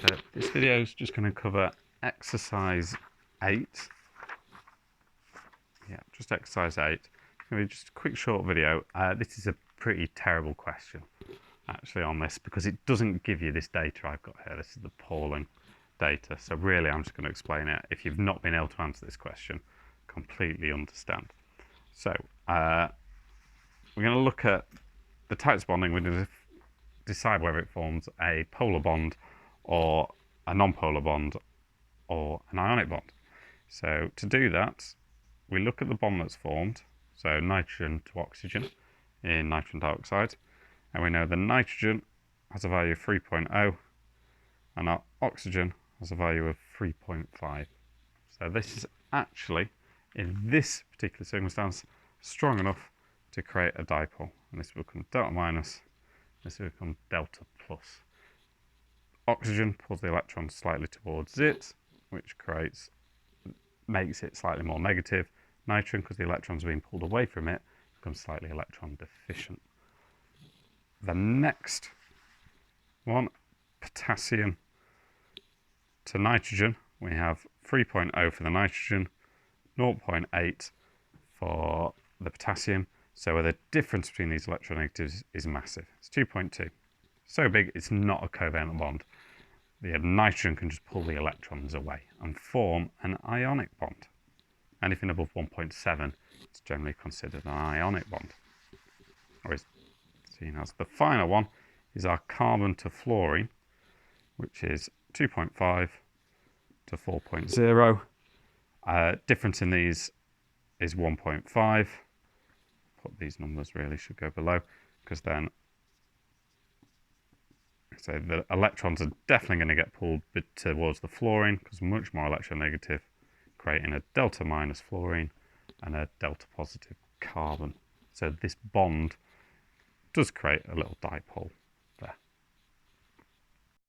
So this video is just going to cover exercise 8. Yeah, just exercise 8. It's going to be just a quick short video. This is a pretty terrible question actually on this because it doesn't give you this data I've got here. This is the appalling data. So really I'm just going to explain it. If you've not been able to answer this question, completely understand. So we're going to look at the types of bonding. We're going to decide whether it forms a polar bond or a non-polar bond or an ionic bond. So to do that, we look at the bond that's formed, so nitrogen to oxygen in nitrogen dioxide, and we know the nitrogen has a value of 3.0 and our oxygen has a value of 3.5. So this is actually, in this particular circumstance, strong enough to create a dipole. And this will become delta minus, this will become delta plus. Oxygen pulls the electron slightly towards it, which makes it slightly more negative. Nitrogen, because the electrons are being pulled away from it, becomes slightly electron deficient. The next one, potassium to nitrogen, we have 3.0 for the nitrogen, 0.8 for the potassium. So the difference between these electronegatives is massive. It's 2.2. So big, it's not a covalent bond. The nitrogen can just pull the electrons away and form an ionic bond. Anything above 1.7 is generally considered an ionic bond, or is seen as. The final one is our carbon to fluorine, which is 2.5 to 4.0. Difference in these is 1.5. Put these numbers really should go below, because then so the electrons are definitely going to get pulled towards the fluorine because much more electronegative, creating a delta minus fluorine and a delta positive carbon. So this bond does create a little dipole.